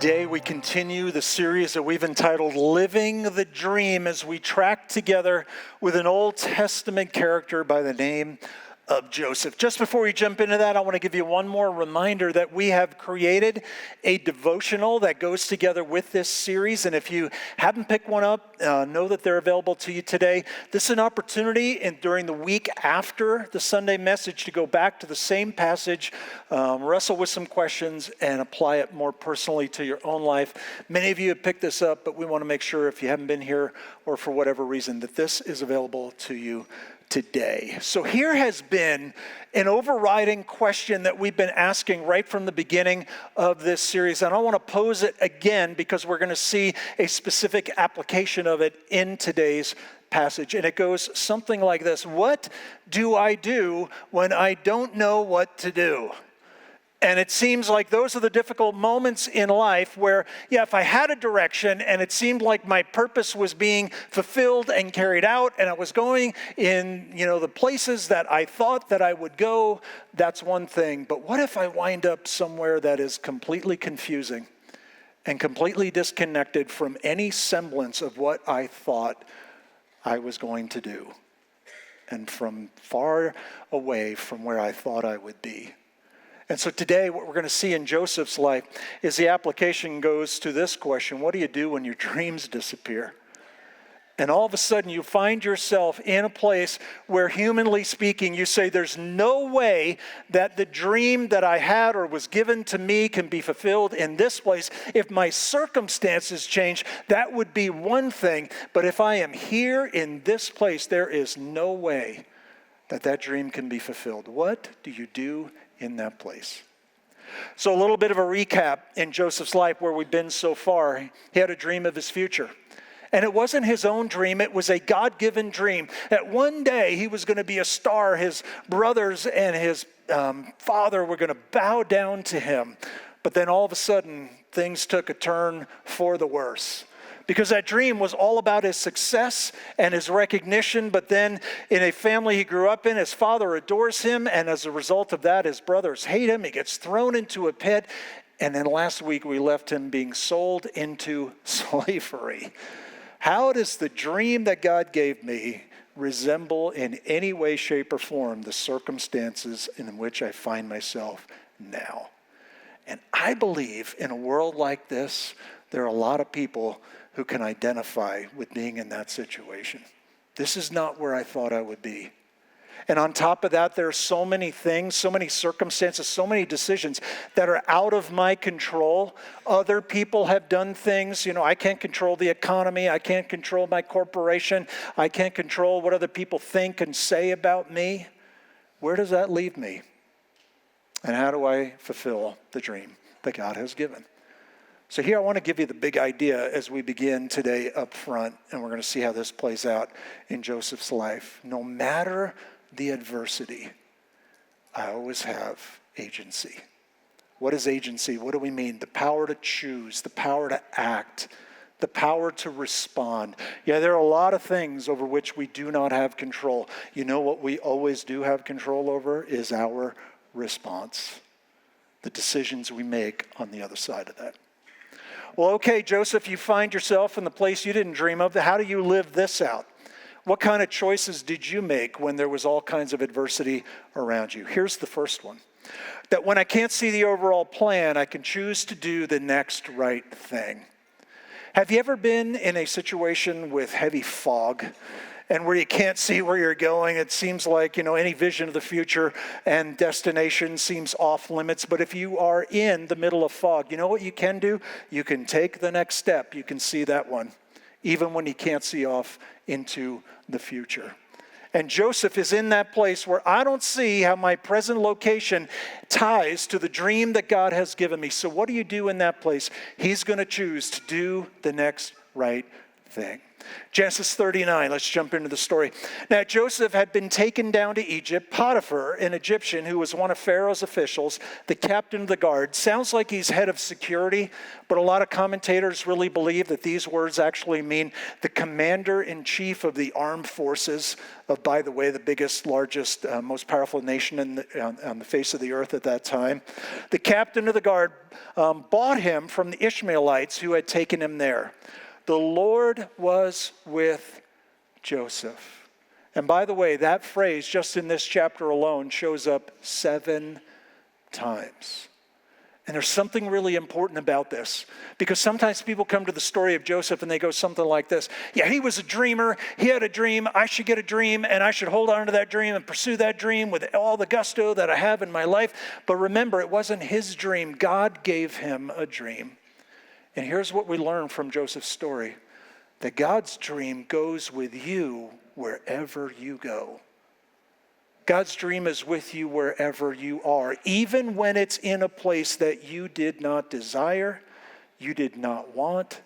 Today we continue the series that we've entitled Living the Dream as we track together with an Old Testament character by the name of Joseph. Just before we jump into that, I want to give you one more reminder that we have created a devotional that goes together with this series. And if you haven't picked one up, know that they're available to you today. This is an opportunity during the week after the Sunday message to go back to the same passage, wrestle with some questions, and apply it more personally to your own life. Many of you have picked this up, but we want to make sure if you haven't been here or for whatever reason that this is available to you today. So here has been an overriding question that we've been asking right from the beginning of this series. And I want to pose it again because we're going to see a specific application of it in today's passage. And it goes something like this. What do I do when I don't know what to do? And it seems like those are the difficult moments in life where, if I had a direction and it seemed like my purpose was being fulfilled and carried out and I was going in, the places that I thought that I would go, that's one thing. But what if I wind up somewhere that is completely confusing and completely disconnected from any semblance of what I thought I was going to do and from far away from where I thought I would be? And so today, what we're going to see in Joseph's life is the application goes to this question: what do you do when your dreams disappear? And all of a sudden, you find yourself in a place where, humanly speaking, you say, there's no way that the dream that I had or was given to me can be fulfilled in this place. If my circumstances change, that would be one thing. But if I am here in this place, there is no way that that dream can be fulfilled. What do you do in that place? So a little bit of a recap in Joseph's life where we've been so far. He had a dream of his future. And it wasn't his own dream, it was a God-given dream. That one day he was going to be a star. His brothers and his father were going to bow down to him. But then all of a sudden, things took a turn for the worse. Because that dream was all about his success and his recognition. But then in a family he grew up in, his father adores him. And as a result of that, his brothers hate him. He gets thrown into a pit. And then last week we left him being sold into slavery. How does the dream that God gave me resemble in any way, shape, or form the circumstances in which I find myself now? And I believe in a world like this, there are a lot of people who can identify with being in that situation. This is not where I thought I would be. And on top of that, there are so many things, so many circumstances, so many decisions that are out of my control. Other people have done things. I can't control the economy. I can't control my corporation. I can't control what other people think and say about me. Where does that leave me? And how do I fulfill the dream that God has given? So here I want to give you the big idea as we begin today up front, and we're going to see how this plays out in Joseph's life. No matter the adversity, I always have agency. What is agency? What do we mean? The power to choose, the power to act, the power to respond. There are a lot of things over which we do not have control. What we always do have control over is our response, the decisions we make on the other side of that. Well, okay, Joseph, you find yourself in the place you didn't dream of. How do you live this out? What kind of choices did you make when there was all kinds of adversity around you? Here's the first one. That when I can't see the overall plan, I can choose to do the next right thing. Have you ever been in a situation with heavy fog and where you can't see where you're going? It seems like, any vision of the future and destination seems off limits. But if you are in the middle of fog, you know what you can do? You can take the next step. You can see that one, even when you can't see off into the future. And Joseph is in that place where I don't see how my present location ties to the dream that God has given me. So what do you do in that place? He's going to choose to do the next right thing. Genesis 39, let's jump into the story. Now, Joseph had been taken down to Egypt. Potiphar, an Egyptian who was one of Pharaoh's officials, the captain of the guard. Sounds like he's head of security, but a lot of commentators really believe that these words actually mean the commander-in-chief of the armed forces of, by the way, the biggest, largest, most powerful nation on the face of the earth at that time. The captain of the guard bought him from the Ishmaelites who had taken him there. The Lord was with Joseph. And by the way, that phrase just in this chapter alone shows up 7 times. And there's something really important about this, because sometimes people come to the story of Joseph and they go something like this. Yeah, he was a dreamer. He had a dream. I should get a dream, and I should hold on to that dream and pursue that dream with all the gusto that I have in my life. But remember, it wasn't his dream. God gave him a dream. And here's what we learn from Joseph's story, that God's dream goes with you wherever you go. God's dream is with you wherever you are, even when it's in a place that you did not desire, you did not want,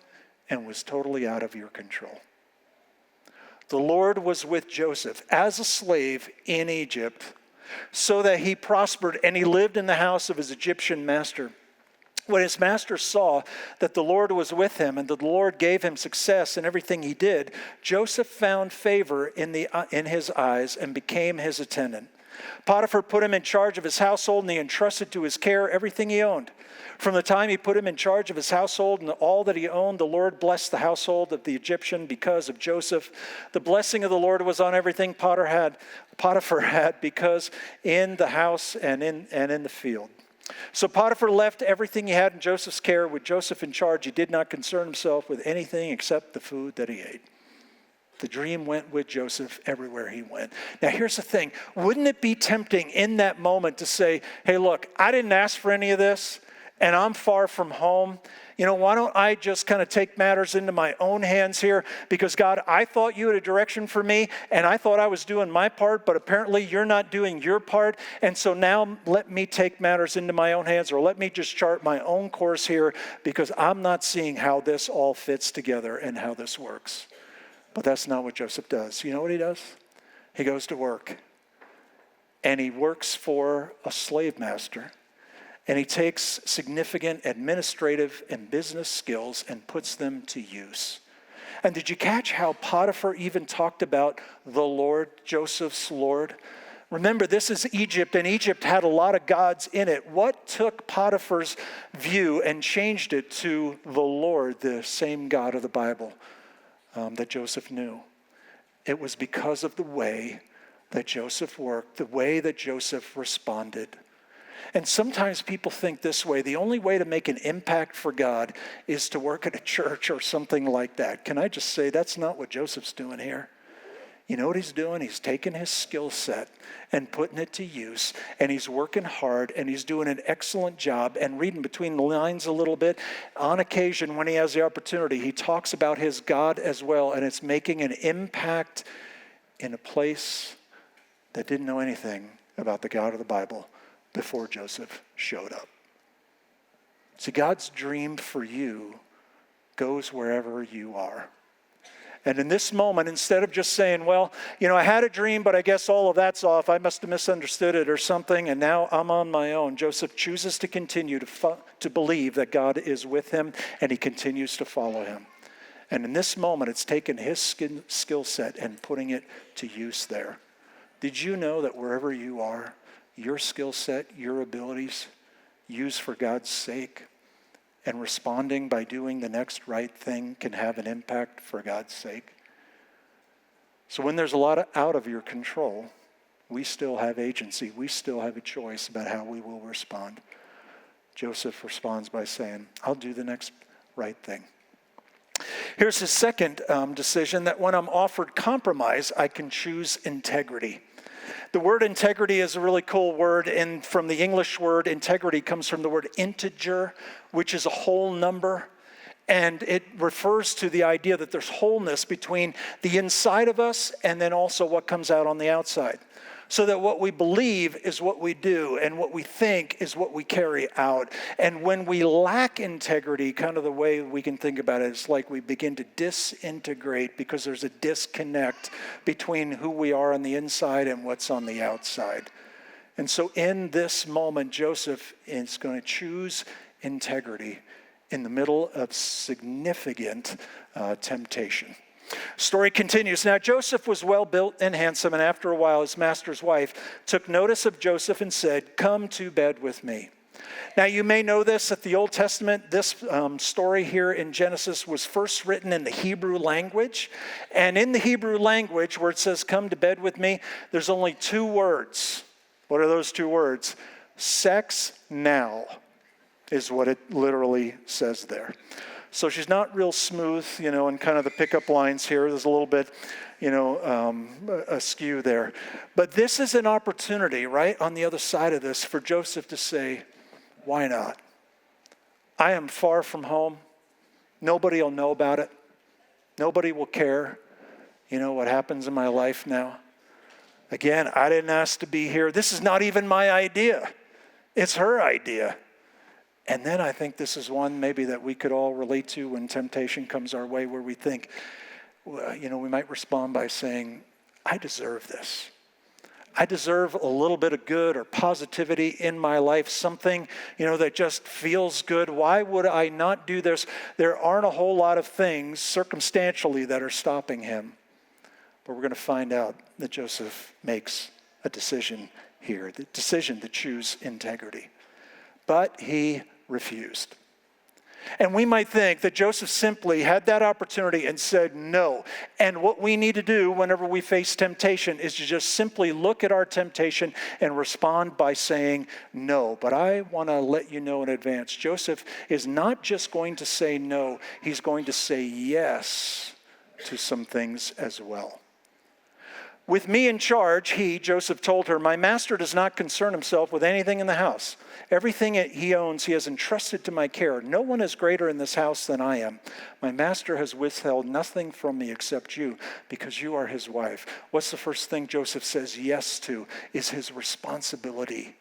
and was totally out of your control. The Lord was with Joseph as a slave in Egypt, so that he prospered and he lived in the house of his Egyptian master. When his master saw that the Lord was with him and that the Lord gave him success in everything he did, Joseph found favor in his eyes and became his attendant. Potiphar put him in charge of his household, and he entrusted to his care everything he owned. From the time he put him in charge of his household and all that he owned, the Lord blessed the household of the Egyptian because of Joseph. The blessing of the Lord was on everything Potiphar had, because in the house and in the field. So Potiphar left everything he had in Joseph's care. With Joseph in charge, he did not concern himself with anything except the food that he ate. The dream went with Joseph everywhere he went. Now here's the thing. Wouldn't it be tempting in that moment to say, hey, look, I didn't ask for any of this, and I'm far from home. You know, why don't I just kind of take matters into my own hands here? Because God, I thought you had a direction for me, and I thought I was doing my part, but apparently you're not doing your part. And so now let me take matters into my own hands, or let me just chart my own course here, because I'm not seeing how this all fits together and how this works. But that's not what Joseph does. You know what he does? He goes to work, and he works for a slave master. And he takes significant administrative and business skills and puts them to use. And did you catch how Potiphar even talked about the Lord, Joseph's Lord? Remember, this is Egypt, and Egypt had a lot of gods in it. What took Potiphar's view and changed it to the Lord, the same God of the Bible that Joseph knew? It was because of the way that Joseph worked, the way that Joseph responded. And sometimes people think this way: the only way to make an impact for God is to work at a church or something like that. Can I just say that's not what Joseph's doing here? You know what he's doing? He's taking his skill set and putting it to use, and he's working hard, and he's doing an excellent job, and reading between the lines a little bit. On occasion, when he has the opportunity, he talks about his God as well, and it's making an impact in a place that didn't know anything about the God of the Bible before Joseph showed up. See, God's dream for you goes wherever you are. And in this moment, instead of just saying, well, you know, I had a dream, but I guess all of that's off. I must have misunderstood it or something, and now I'm on my own. Joseph chooses to continue to believe that God is with him, and he continues to follow him. And in this moment, it's taken his skill set and putting it to use there. Did you know that wherever you are, your skill set, your abilities, used for God's sake, and responding by doing the next right thing can have an impact for God's sake? So when there's a lot out of your control, we still have agency. We still have a choice about how we will respond. Joseph responds by saying, I'll do the next right thing. Here's his second decision, that when I'm offered compromise, I can choose integrity. The word integrity is a really cool word, and from the English word integrity comes from the word integer, which is a whole number. And it refers to the idea that there's wholeness between the inside of us and then also what comes out on the outside. so that what we believe is what we do, and what we think is what we carry out. And when we lack integrity, kind of the way we can think about it, it's like we begin to disintegrate because there's a disconnect between who we are on the inside and what's on the outside. And so in this moment, Joseph is going to choose integrity in the middle of significant temptation. Story continues. Now Joseph was well built and handsome, and after a while his master's wife took notice of Joseph and said, "Come to bed with me." Now you may know this, that the Old Testament, this story here in Genesis was first written in the Hebrew language. And in the Hebrew language, where it says, "Come to bed with me," there's only two words. What are those two words? Sex now is what it literally says there. So she's not real smooth, in kind of the pickup lines here. There's a little bit, askew there. But this is an opportunity, right, on the other side of this for Joseph to say, why not? I am far from home. Nobody will know about it. Nobody will care, what happens in my life now. Again, I didn't ask to be here. This is not even my idea. It's her idea. And then I think this is one maybe that we could all relate to when temptation comes our way, where we think, we might respond by saying, I deserve this. I deserve a little bit of good or positivity in my life, something, that just feels good. Why would I not do this? There aren't a whole lot of things circumstantially that are stopping him. But we're going to find out that Joseph makes a decision here, the decision to choose integrity. But he refused. And we might think that Joseph simply had that opportunity and said no. And what we need to do whenever we face temptation is to just simply look at our temptation and respond by saying no. But I want to let you know in advance, Joseph is not just going to say no, he's going to say yes to some things as well. With me in charge, Joseph told her, my master does not concern himself with anything in the house. Everything he owns, he has entrusted to my care. No one is greater in this house than I am. My master has withheld nothing from me except you, because you are his wife. What's the first thing Joseph says yes to? Is his responsibility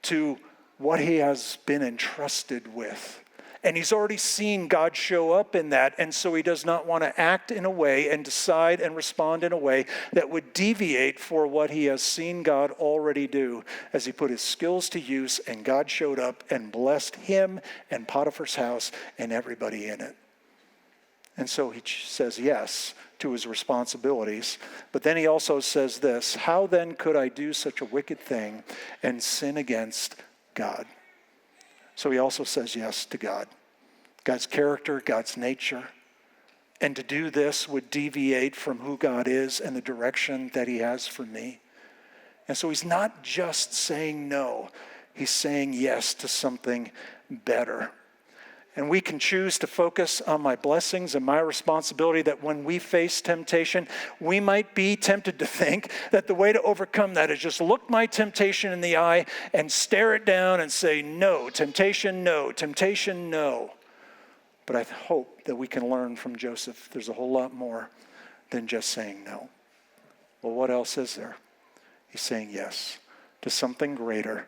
to what he has been entrusted with. And he's already seen God show up in that, and so he does not want to act in a way and decide and respond in a way that would deviate for what he has seen God already do as he put his skills to use, and God showed up and blessed him and Potiphar's house and everybody in it. And so he says yes to his responsibilities, but then he also says this, how then could I do such a wicked thing and sin against God? So he also says yes to God, God's character, God's nature. And to do this would deviate from who God is and the direction that he has for me. And so he's not just saying no, he's saying yes to something better. And we can choose to focus on my blessings and my responsibility, that when we face temptation, we might be tempted to think that the way to overcome that is just look my temptation in the eye and stare it down and say, no, temptation, no, temptation, no. But I hope that we can learn from Joseph there's a whole lot more than just saying no. Well, what else is there? He's saying yes to something greater,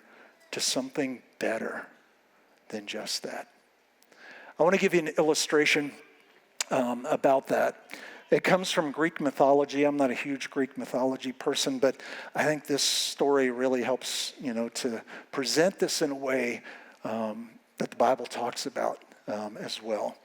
to something better than just that. I want to give you an illustration about that. It comes from Greek mythology. I'm not a huge Greek mythology person, but I think this story really helps, to present this in a way that the Bible talks about as well.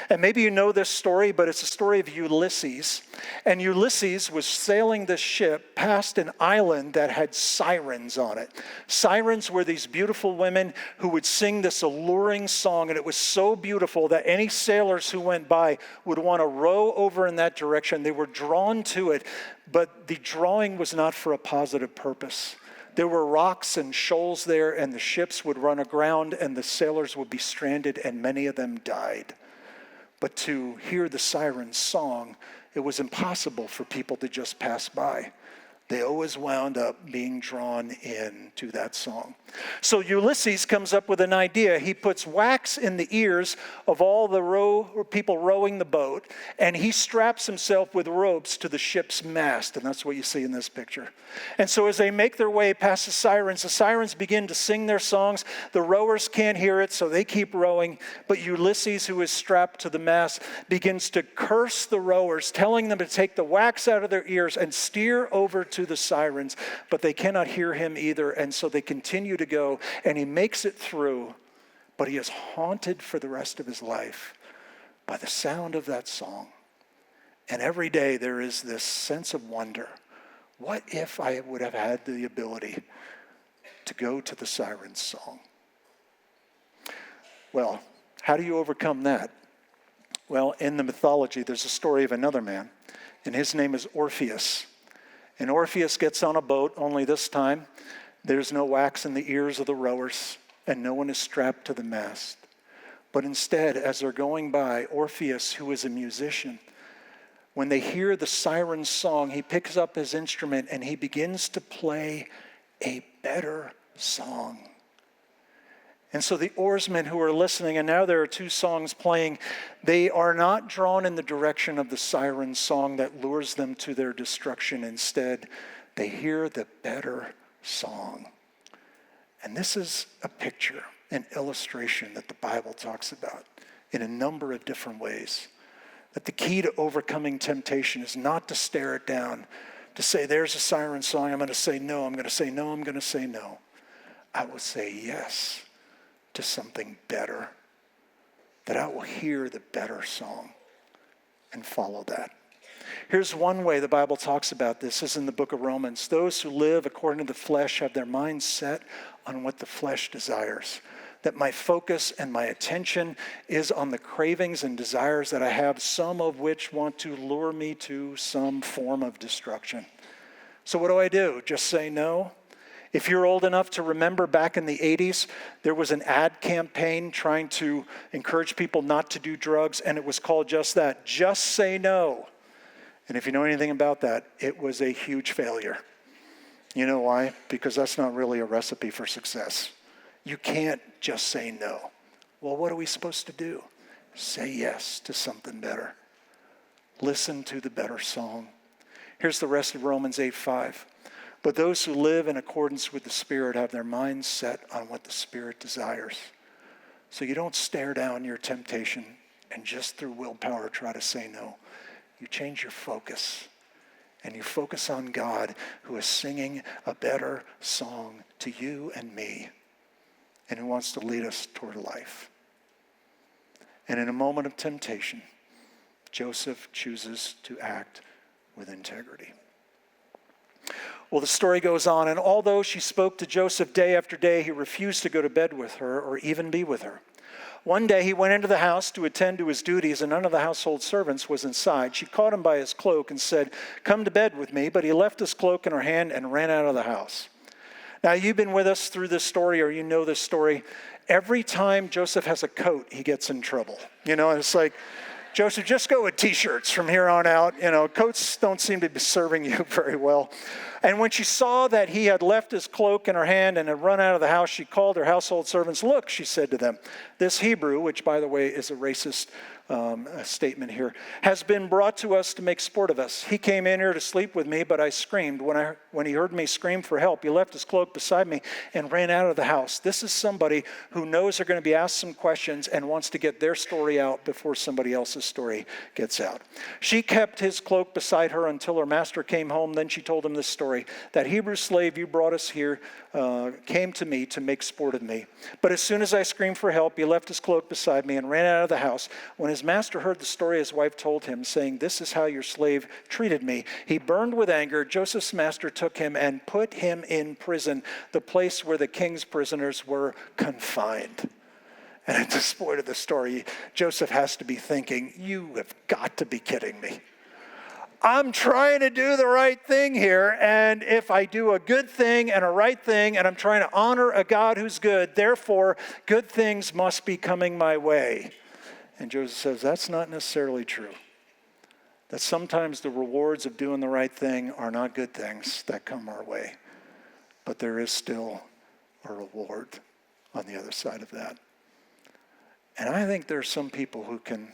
And maybe you know this story, but it's a story of Ulysses. And Ulysses was sailing this ship past an island that had sirens on it. Sirens were these beautiful women who would sing this alluring song, and it was so beautiful that any sailors who went by would want to row over in that direction. They were drawn to it, but the drawing was not for a positive purpose. There were rocks and shoals there, and the ships would run aground, and the sailors would be stranded, and many of them died. But to hear the siren's song, it was impossible for people to just pass by. they always wound up being drawn into that song. So Ulysses comes up with an idea. He puts wax in the ears of all the people rowing the boat, and he straps himself with ropes to the ship's mast, and that's what you see in this picture. And so as they make their way past the sirens begin to sing their songs. The rowers can't hear it, so they keep rowing, but Ulysses, who is strapped to the mast, begins to curse the rowers, telling them to take the wax out of their ears and steer over to the sirens, but they cannot hear him either, and so they continue to go, and he makes it through, but he is haunted for the rest of his life by the sound of that song. And every day there is this sense of wonder. What if I would have had the ability to go to the siren's song? Well, how do you overcome that? Well, in the mythology, there's a story of another man, and his name is Orpheus. And Orpheus gets on a boat, only this time there's no wax in the ears of the rowers, and no one is strapped to the mast. But instead, as they're going by, Orpheus, who is a musician, when they hear the siren's song, he picks up his instrument and he begins to play a better song. And so the oarsmen who are listening, and now there are two songs playing, they are not drawn in the direction of the siren song that lures them to their destruction. Instead, they hear the better song. And this is a picture, an illustration that the Bible talks about in a number of different ways. That the key to overcoming temptation is not to stare it down, to say, there's a siren song, I'm going to say no, I'm going to say no, I'm going to say no. I will say yes to something better, that I will hear the better song and follow that. Here's one way the Bible talks about this. This is in the book of Romans. Those who live according to the flesh have their minds set on what the flesh desires. That my focus and my attention is on the cravings and desires that I have, some of which want to lure me to some form of destruction. So what do? Just say no? If you're old enough to remember, back in the 80s, there was an ad campaign trying to encourage people not to do drugs, and it was called just that, just say no. And if you know anything about that, it was a huge failure. You know why? Because that's not really a recipe for success. You can't just say no. Well, what are we supposed to do? Say yes to something better. Listen to the better song. Here's the rest of Romans 8:5. But those who live in accordance with the Spirit have their minds set on what the Spirit desires. So you don't stare down your temptation and just through willpower try to say no. You change your focus. And you focus on God, who is singing a better song to you and me, and who wants to lead us toward life. And in a moment of temptation, Joseph chooses to act with integrity. Well, the story goes on, and although she spoke to Joseph day after day, he refused to go to bed with her or even be with her. One day he went into the house to attend to his duties, and none of the household servants was inside. She caught him by his cloak and said, "Come to bed with me," but he left his cloak in her hand and ran out of the house. Now, you've been with us through this story, or you know this story. Every time Joseph has a coat, he gets in trouble. You know, it's like, Joseph, just go with T-shirts from here on out. You know, coats don't seem to be serving you very well. And when she saw that he had left his cloak in her hand and had run out of the house, she called her household servants. "Look," she said to them, "this Hebrew," which, by the way, is a racist statement here, "has been brought to us to make sport of us. He came in here to sleep with me, but I screamed. When he heard me scream for help, he left his cloak beside me and ran out of the house." This is somebody who knows they're going to be asked some questions and wants to get their story out before somebody else's story gets out. She kept his cloak beside her until her master came home. Then she told him this story: "That Hebrew slave you brought us here came to me to make sport of me. But as soon as I screamed for help, he left his cloak beside me and ran out of the house. When his master heard the story his wife told him, saying, 'This is how your slave treated me,' he burned with anger. Joseph's master took him and put him in prison, the place where the king's prisoners were confined." And at this point of the story, Joseph has to be thinking, you have got to be kidding me. I'm trying to do the right thing here, and if I do a good thing and a right thing, and I'm trying to honor a God who's good, therefore good things must be coming my way. And Joseph says, that's not necessarily true. that sometimes the rewards of doing the right thing are not good things that come our way, but there is still a reward on the other side of that. And I think there's some people who can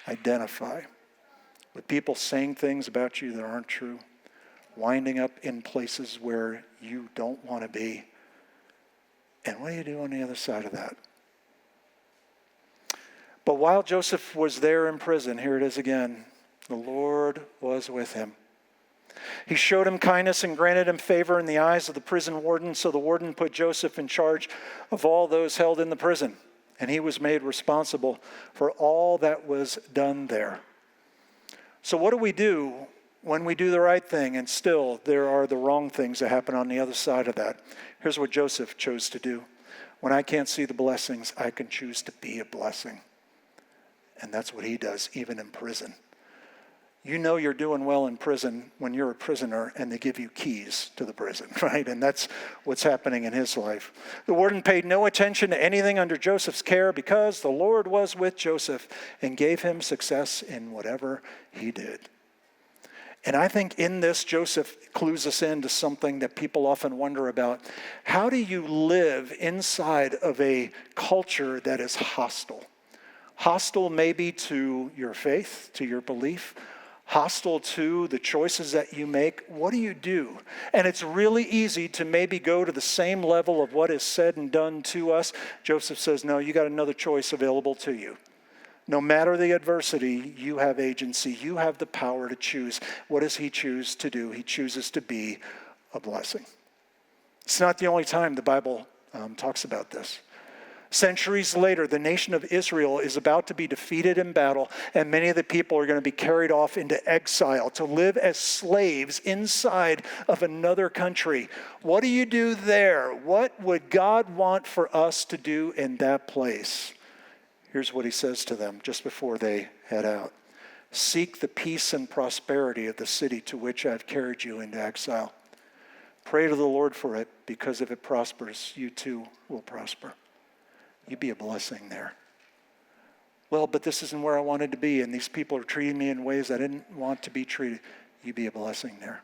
identify with people saying things about you that aren't true, winding up in places where you don't want to be. And what do you do on the other side of that? But while Joseph was there in prison, here it is again, the Lord was with him. He showed him kindness and granted him favor in the eyes of the prison warden. So the warden put Joseph in charge of all those held in the prison, and he was made responsible for all that was done there. So what do we do when we do the right thing and still there are the wrong things that happen on the other side of that? Here's what Joseph chose to do. When I can't see the blessings, I can choose to be a blessing. And that's what he does, even in prison. You know you're doing well in prison when you're a prisoner and they give you keys to the prison, right? And that's what's happening in his life. The warden paid no attention to anything under Joseph's care because the Lord was with Joseph and gave him success in whatever he did. And I think in this, Joseph clues us into something that people often wonder about. How do you live inside of a culture that is hostile? Hostile maybe to your faith, to your belief, hostile to the choices that you make. What do you do? And it's really easy to maybe go to the same level of what is said and done to us. Joseph says, no, you got another choice available to you. No matter the adversity, you have agency. You have the power to choose. What does he choose to do? He chooses to be a blessing. It's not the only time the Bible talks about this. Centuries later, the nation of Israel is about to be defeated in battle, and many of the people are going to be carried off into exile to live as slaves inside of another country. What do you do there? What would God want for us to do in that place? Here's what he says to them just before they head out. Seek the peace and prosperity of the city to which I've carried you into exile. Pray to the Lord for it, because if it prospers, you too will prosper. You be a blessing there. Well, but this isn't where I wanted to be, and these people are treating me in ways I didn't want to be treated. You be a blessing there.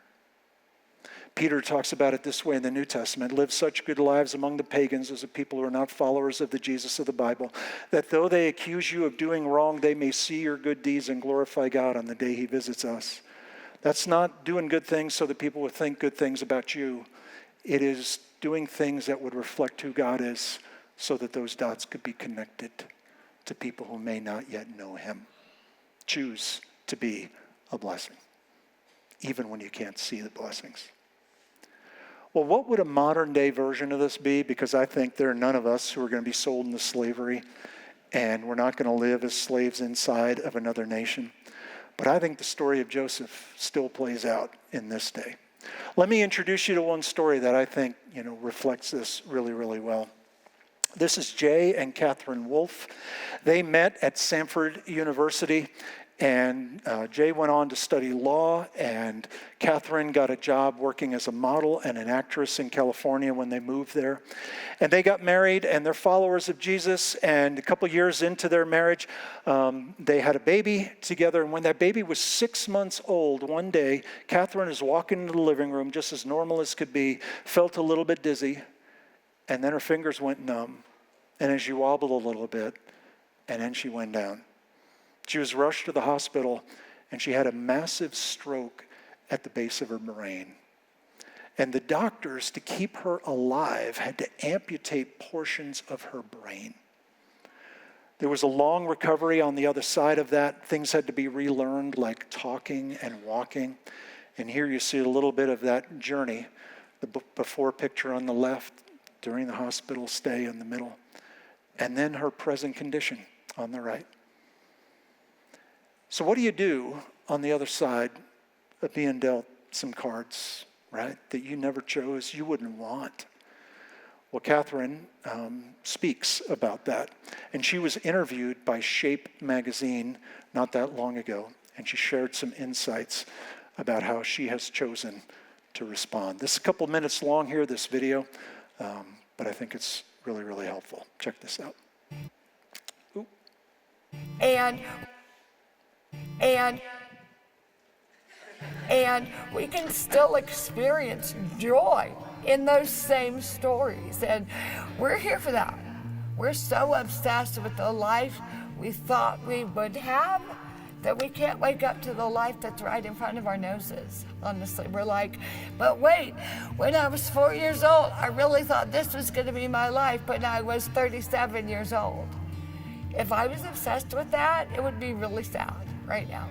Peter talks about it this way in the New Testament. Live such good lives among the pagans as the people who are not followers of the Jesus of the Bible, that though they accuse you of doing wrong, they may see your good deeds and glorify God on the day he visits us. That's not doing good things so that people would think good things about you. It is doing things that would reflect who God is, so that those dots could be connected to people who may not yet know him. Choose to be a blessing, even when you can't see the blessings. Well, what would a modern day version of this be? Because I think there are none of us who are going to be sold into slavery, and we're not going to live as slaves inside of another nation. But I think the story of Joseph still plays out in this day. Let me introduce you to one story that I think, reflects this really, really well. This is Jay and Catherine Wolfe. They met at Samford University, and Jay went on to study law, and Catherine got a job working as a model and an actress in California when they moved there. And they got married, and they're followers of Jesus, and a couple years into their marriage, they had a baby together, and when that baby was 6 months old, one day, Catherine is walking into the living room, just as normal as could be, felt a little bit dizzy, and then her fingers went numb, and then she wobbled a little bit, and then she went down. She was rushed to the hospital, and she had a massive stroke at the base of her brain. And the doctors, to keep her alive, had to amputate portions of her brain. There was a long recovery on the other side of that. Things had to be relearned, like talking and walking. And here you see a little bit of that journey, the before picture on the left, during the hospital stay in the middle, and then her present condition on the right. So what do you do on the other side of being dealt some cards, right, that you never chose, you wouldn't want? Well, Catherine speaks about that, and she was interviewed by Shape magazine not that long ago, and she shared some insights about how she has chosen to respond. This is a couple minutes long here, this video. But I think it's really, really helpful. Check this out. Ooh. And And we can still experience joy in those same stories. And we're here for that. We're so obsessed with the life we thought we would have that we can't wake up to the life that's right in front of our noses. Honestly, we're like, but wait, when I was 4 years old, I really thought this was going to be my life, but I was 37 years old. If I was obsessed with that, it would be really sad right now.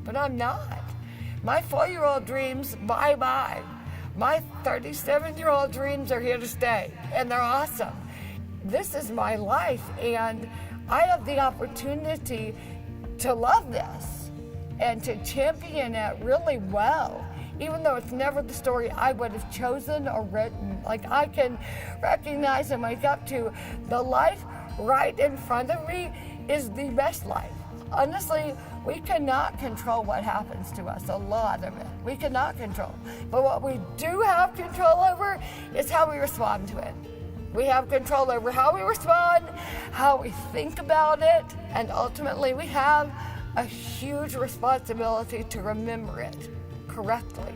But I'm not. My 4-year-old dreams, bye-bye. My 37-year-old dreams are here to stay, and they're awesome. This is my life, and I have the opportunity to love this and to champion it really well, even though it's never the story I would have chosen or written. Like, I can recognize and wake up to the life right in front of me is the best life. Honestly, we cannot control what happens to us, a lot of it. We cannot control. But what we do have control over is how we respond to it. We have control over how we respond, how we think about it, and ultimately we have a huge responsibility to remember it correctly.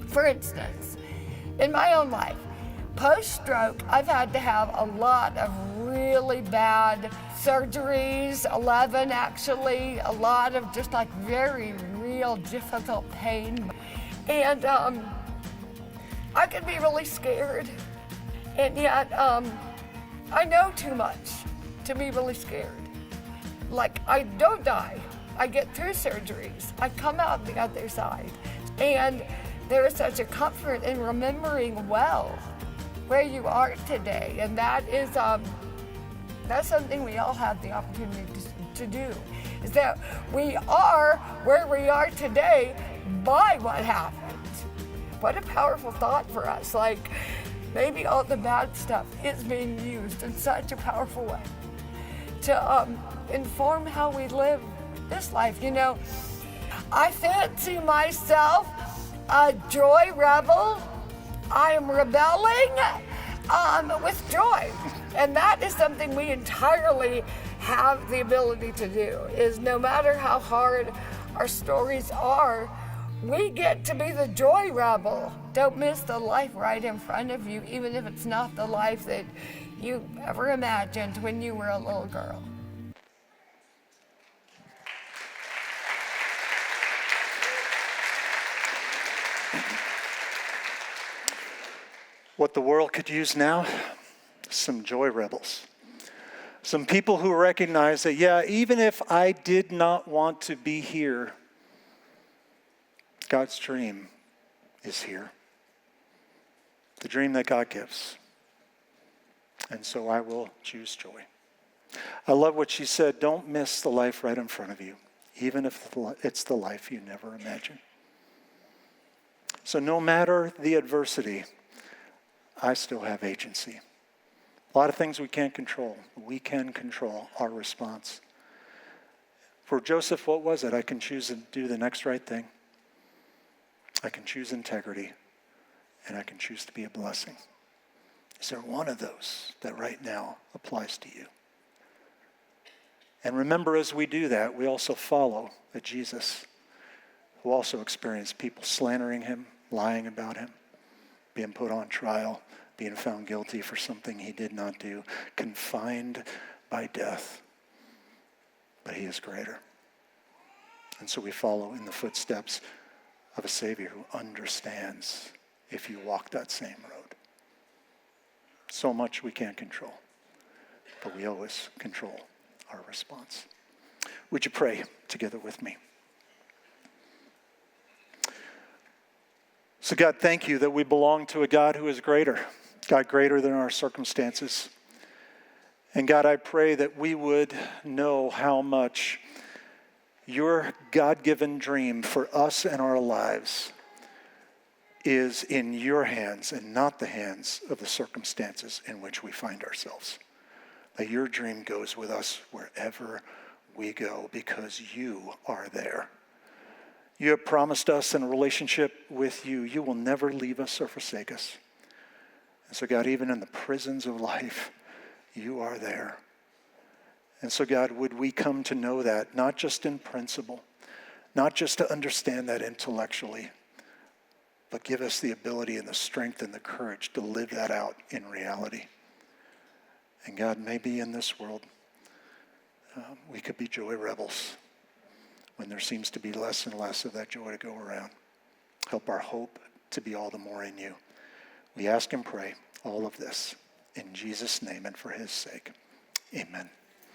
For instance, in my own life, post-stroke, I've had to have a lot of really bad surgeries, 11 actually, a lot of just like very real difficult pain. And I can be really scared. And yet, I know too much to be really scared. Like, I don't die. I get through surgeries. I come out the other side. And there is such a comfort in remembering well where you are today. And that is, that's something we all have the opportunity to do, is that we are where we are today by what happened. What a powerful thought for us. Like, maybe all the bad stuff is being used in such a powerful way to inform how we live this life. You know, I fancy myself a joy rebel. I am rebelling with joy. And that is something we entirely have the ability to do, is no matter how hard our stories are, we get to be the joy rebel. Don't miss the life right in front of you, even if it's not the life that you ever imagined when you were a little girl. What the world could use now? Some joy rebels. Some people who recognize that, yeah, even if I did not want to be here, God's dream is here. The dream that God gives. And so I will choose joy. I love what she said, don't miss the life right in front of you, even if it's the life you never imagined. So no matter the adversity, I still have agency. A lot of things we can't control. We can control our response. For Joseph, what was it? I can choose to do the next right thing. I can choose integrity, and I can choose to be a blessing. Is there one of those that right now applies to you? And remember, as we do that, we also follow a Jesus who also experienced people slandering him, lying about him, being put on trial, being found guilty for something he did not do, confined by death. But he is greater. And so we follow in the footsteps of a Savior who understands if you walk that same road. So much we can't control, but we always control our response. Would you pray together with me? So God, thank you that we belong to a God who is greater, God greater than our circumstances. And God, I pray that we would know how much your God-given dream for us and our lives is in your hands and not the hands of the circumstances in which we find ourselves. That your dream goes with us wherever we go because you are there. You have promised us in a relationship with you, you will never leave us or forsake us. And so God, even in the prisons of life, you are there. And so God, would we come to know that, not just in principle, not just to understand that intellectually, but give us the ability and the strength and the courage to live that out in reality. And God, maybe in this world, we could be joy rebels when there seems to be less and less of that joy to go around. Help our hope to be all the more in you. We ask and pray all of this in Jesus' name and for his sake. Amen.